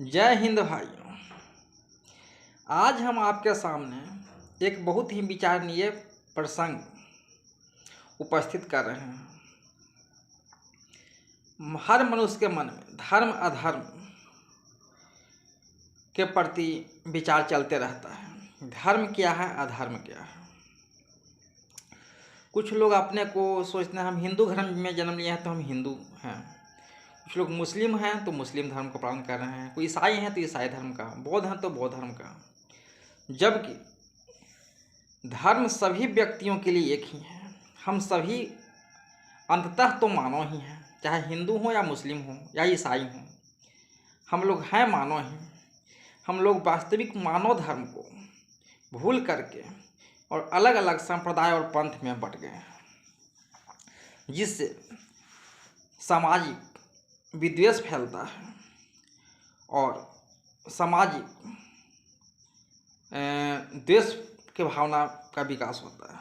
जय हिंद भाइयों। आज हम आपके सामने एक बहुत ही विचारणीय प्रसंग उपस्थित कर रहे हैं। हर मनुष्य के मन में धर्म अधर्म के प्रति विचार चलते रहता है। धर्म क्या है, अधर्म क्या है। कुछ लोग अपने को सोचते हैं हम हिंदू धर्म में जन्म लिए हैं तो हम हिंदू हैं। कुछ लोग मुस्लिम हैं तो मुस्लिम धर्म का पालन कर रहे हैं। कोई ईसाई हैं तो ईसाई धर्म का, बौद्ध हैं तो बौद्ध धर्म का। जबकि धर्म सभी व्यक्तियों के लिए एक ही है। हम सभी अंततः तो मानव ही हैं, चाहे हिंदू हो या मुस्लिम हो या ईसाई हो। हम लोग हैं मानव ही। हम लोग वास्तविक मानव धर्म को भूल करके और अलग अलग संप्रदाय और पंथ में बंट गए हैं, जिससे सामाजिक विद्वेष फैलता है और सामाजिक द्वेष की भावना का विकास होता है।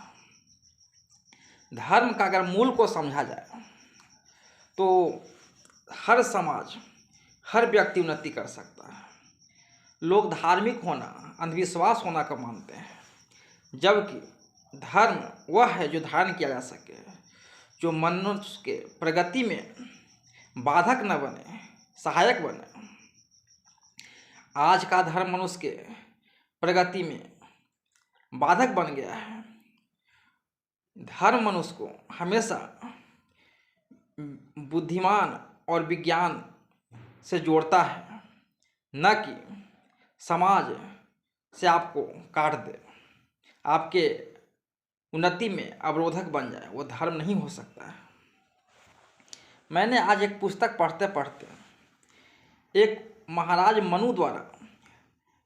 धर्म का अगर मूल को समझा जाए तो हर समाज, हर व्यक्ति उन्नति कर सकता है। लोग धार्मिक होना, अंधविश्वास होना का मानते हैं, जबकि धर्म वह है जो धारण किया जा सके, जो मनुष्य के प्रगति में बाधक न बने, सहायक बने। आज का धर्म मनुष्य के प्रगति में बाधक बन गया है। धर्म मनुष्य को हमेशा बुद्धिमान और विज्ञान से जोड़ता है, न कि समाज से आपको काट दे, आपके उन्नति में अवरोधक बन जाए। वो धर्म नहीं हो सकता है। मैंने आज एक पुस्तक पढ़ते पढ़ते एक महाराज मनु द्वारा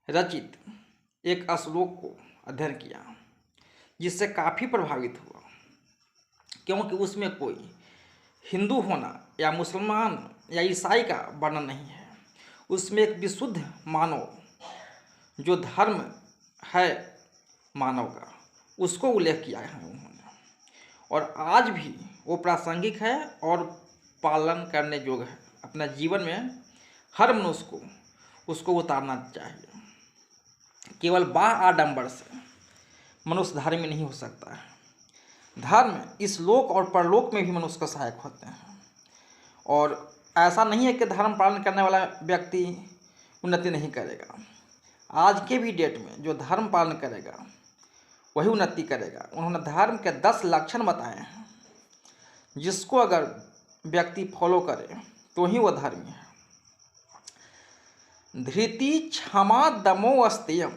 रचित एक श्लोक को अध्ययन किया, जिससे काफ़ी प्रभावित हुआ। क्योंकि उसमें कोई हिंदू होना या मुसलमान या ईसाई का वर्णन नहीं है। उसमें एक विशुद्ध मानव, जो धर्म है मानव का, उसको उल्लेख किया है उन्होंने। और आज भी वो प्रासंगिक है और पालन करने योग्य है। अपना जीवन में हर मनुष्य को उसको उतारना चाहिए। केवल बाह्य आडंबर से मनुष्य धार्मिक नहीं हो सकता है। धर्म इस लोक और परलोक में भी मनुष्य का सहायक होते हैं। और ऐसा नहीं है कि धर्म पालन करने वाला व्यक्ति उन्नति नहीं करेगा। आज के भी डेट में जो धर्म पालन करेगा वही उन्नति करेगा। उन्होंने धर्म के 10 लक्षण बताए हैं, जिसको अगर व्यक्ति फॉलो करे तो ही वह धर्मी है। धृति, क्षमा, दमो, अस्तेयम,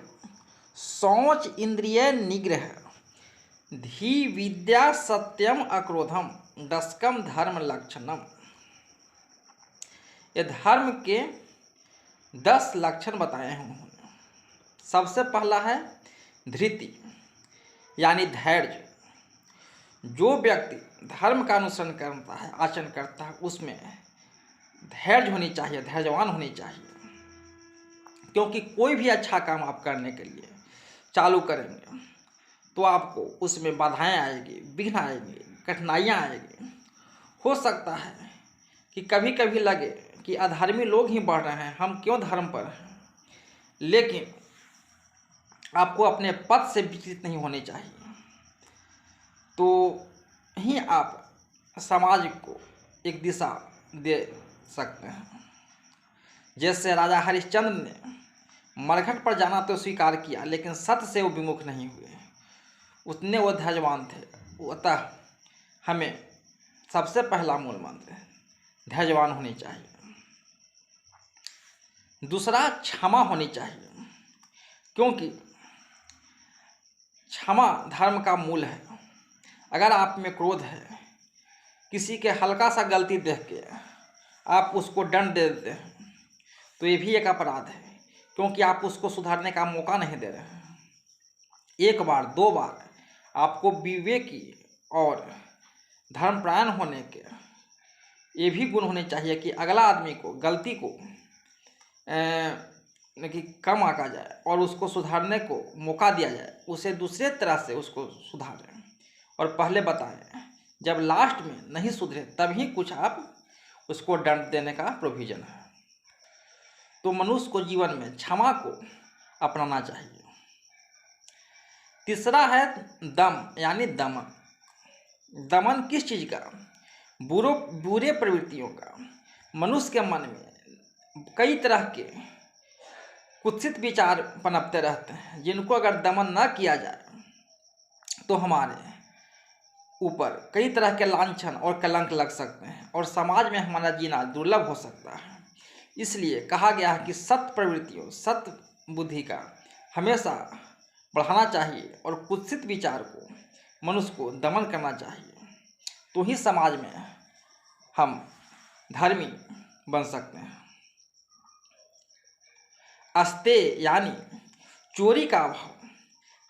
शौच, इंद्रिय निग्रह, धी, विद्या, सत्यम, अक्रोधम, दशकम धर्म लक्षणम। ये धर्म के 10 लक्षण बताए हैं उन्होंने। सबसे पहला है धृति, यानी धैर्य। जो व्यक्ति धर्म का अनुसरण करता है, आचरण करता है, उसमें धैर्य होनी चाहिए, धैर्यवान होनी चाहिए। क्योंकि कोई भी अच्छा काम आप करने के लिए चालू करेंगे तो आपको उसमें बाधाएं आएगी, विघ्न आएंगे, कठिनाइयाँ आएगी। हो सकता है कि कभी कभी लगे कि अधर्मी लोग ही बढ़ रहे हैं, हम क्यों धर्म पर हैं। लेकिन आपको अपने पथ से विचलित नहीं होने चाहिए, तो ही आप समाज को एक दिशा दे सकते हैं। जैसे राजा हरिश्चंद्र ने मरघट पर जाना तो स्वीकार किया, लेकिन सत्य से वो विमुख नहीं हुए। उतने वो धैर्यवान थे। अतः हमें सबसे पहला मूल मंत्र धैर्यवान होनी चाहिए। दूसरा, क्षमा होनी चाहिए, क्योंकि क्षमा धर्म का मूल है। अगर आप में क्रोध है, किसी के हल्का सा गलती देख के आप उसको दंड दे देते हैं, तो ये भी एक अपराध है, क्योंकि आप उसको सुधारने का मौका नहीं दे रहे हैं। एक बार, 2 बार आपको विवेकी और धर्मपरायण होने के ये भी गुण होने चाहिए कि अगला आदमी को गलती को कि कम आंका जाए और उसको सुधारने को मौका दिया जाए, उसे दूसरे तरह से उसको सुधारें और पहले बताएं। जब लास्ट में नहीं सुधरे तभी कुछ आप उसको दंड देने का प्रोविज़न है। तो मनुष्य को जीवन में क्षमा को अपनाना चाहिए। तीसरा है दम यानी दमन। दमन किस चीज़ का? बुरे प्रवृत्तियों का। मनुष्य के मन में कई तरह के कुत्सित विचार पनपते रहते हैं, जिनको अगर दमन न किया जाए तो हमारे ऊपर कई तरह के लांछन और कलंक लग सकते हैं और समाज में हमारा जीना दुर्लभ हो सकता है। इसलिए कहा गया है कि सत्य प्रवृत्तियों, सत्य बुद्धि का हमेशा बढ़ाना चाहिए और कुत्सित विचार को मनुष्य को दमन करना चाहिए, तो ही समाज में हम धर्मी बन सकते हैं। अस्तेय यानी चोरी का अभाव।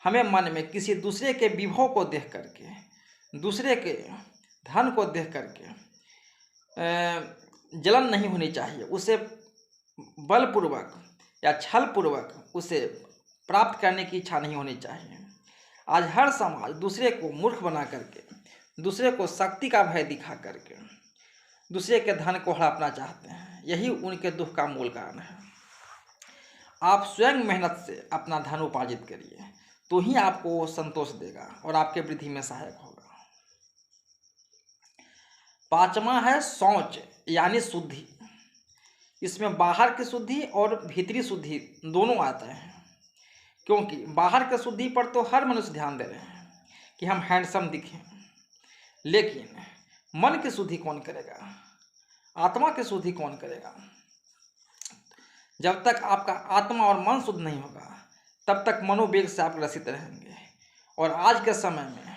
हमें मन में किसी दूसरे के विभव को देख करके, दूसरे के धन को देख करके जलन नहीं होनी चाहिए। उसे बलपूर्वक या छलपूर्वक उसे प्राप्त करने की इच्छा नहीं होनी चाहिए। आज हर समाज दूसरे को मूर्ख बना करके, दूसरे को शक्ति का भय दिखा करके दूसरे के धन को हड़पना चाहते हैं। यही उनके दुख का मूल कारण है। आप स्वयं मेहनत से अपना धन उपार्जित करिए, तो ही आपको वो संतोष देगा और आपके वृद्धि में सहायक होगा। पांचवा है शौच यानी शुद्धि। इसमें बाहर की शुद्धि और भीतरी शुद्धि दोनों आते हैं, क्योंकि बाहर की शुद्धि पर तो हर मनुष्य ध्यान दे रहे हैं कि हम हैंडसम दिखें, लेकिन मन की शुद्धि कौन करेगा? आत्मा की शुद्धि कौन करेगा? जब तक आपका आत्मा और मन शुद्ध नहीं होगा, तब तक मनोवेग से आप ग्रसित रहेंगे। और आज के समय में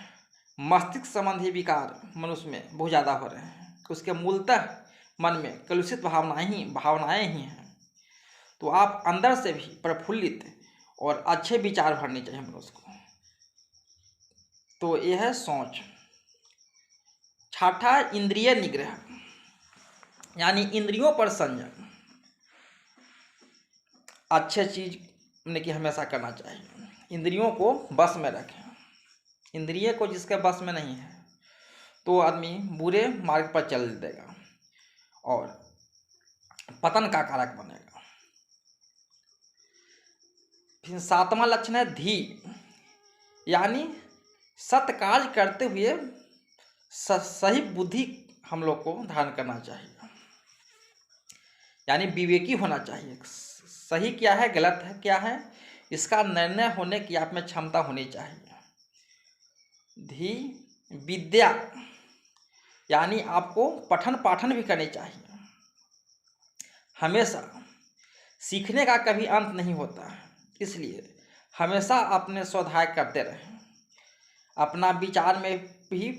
मस्तिष्क संबंधी विकार मनुष्य में बहुत ज़्यादा हो रहे हैं। उसके मूलतः मन में कलुषित भावनाएं ही हैं। तो आप अंदर से भी प्रफुल्लित और अच्छे विचार भरने चाहिए मनुष्य को। तो यह है सोच। छठा इंद्रिय निग्रह यानी इंद्रियों पर संयम। अच्छे चीज ने कि हमेशा करना चाहिए। इंद्रियों को बस में रखें। इंद्रिय को जिसके बस में नहीं है तो आदमी बुरे मार्ग पर चल देगा और पतन का कारक बनेगा। फिर सातवां लक्षण है धी यानी सत्कार्य करते हुए सही बुद्धि हम लोग को धारण करना चाहिए, यानी विवेकी होना चाहिए। सही क्या है, गलत है क्या है, इसका निर्णय होने की आप में क्षमता होनी चाहिए। धी विद्या यानी आपको पठन पाठन भी करनी चाहिए। हमेशा सीखने का कभी अंत नहीं होता है, इसलिए हमेशा अपने स्वाध्याय करते रहें। अपना विचार में भी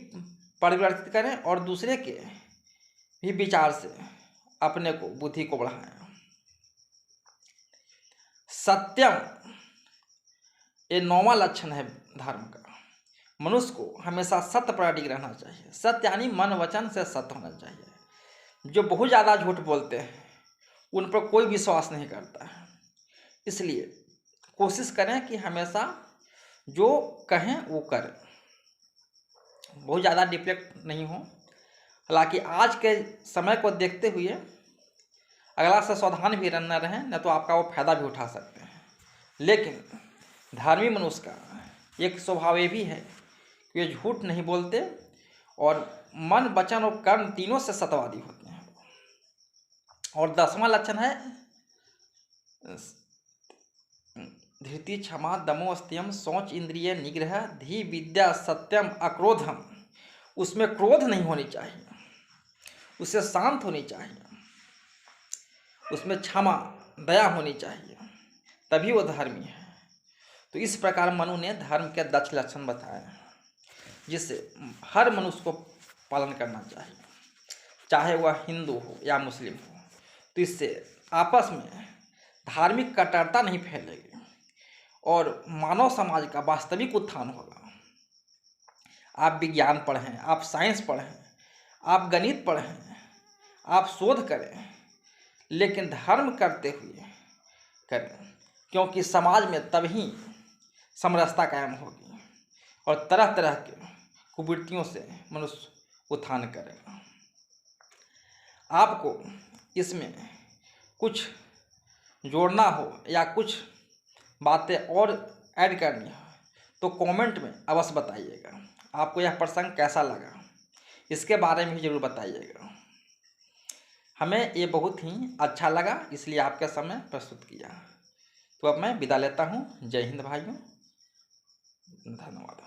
परिवर्तित करें और दूसरे के भी विचार से अपने को बुद्धि को बढ़ाएं। सत्यम ये नौवां लक्षण है धर्म का। मनुष्य को हमेशा सत्य पर अडिग रहना चाहिए। सत्य यानी मन वचन से सत्य होना चाहिए। जो बहुत ज़्यादा झूठ बोलते हैं उन पर कोई विश्वास नहीं करता है। इसलिए कोशिश करें कि हमेशा जो कहें वो करें, बहुत ज़्यादा डिफेक्ट नहीं हो। हालांकि आज के समय को देखते हुए अगला से सावधान भी न रहें, न तो आपका वो फायदा भी उठा सकते हैं। लेकिन धार्मिक मनुष्य का एक स्वभाव ये भी है कि वे झूठ नहीं बोलते और मन वचन और कर्म तीनों से सत्यवादी होते हैं। और 10वां लक्षण है धृति क्षमा दमो अस्त्यम शौच इंद्रिय निग्रह धी विद्या सत्यम अक्रोधम। उसमें क्रोध नहीं होनी चाहिए, उससे शांत होनी चाहिए, उसमें क्षमा दया होनी चाहिए, तभी वो धर्मी है। तो इस प्रकार मनु ने धर्म के 10 लक्षण बताए हैं, जिससे हर मनुष्य को पालन करना चाहिए, चाहे वह हिंदू हो या मुस्लिम हो। तो इससे आपस में धार्मिक कट्टरता नहीं फैलेगी और मानव समाज का वास्तविक उत्थान होगा। आप विज्ञान पढ़ें, आप साइंस पढ़ें, आप गणित पढ़ें, आप शोध करें, लेकिन धर्म करते हुए करें, क्योंकि समाज में तभी समरसता कायम होगी और तरह तरह के कुवृत्तियों से मनुष्य उत्थान करेगा। आपको इसमें कुछ जोड़ना हो या कुछ बातें और ऐड करनी हो तो कमेंट में अवश्य बताइएगा। आपको यह प्रसंग कैसा लगा इसके बारे में भी ज़रूर बताइएगा। हमें ये बहुत ही अच्छा लगा, इसलिए आपके सामने प्रस्तुत किया। तो अब मैं विदा लेता हूँ। जय हिंद भाइयों, धन्यवाद।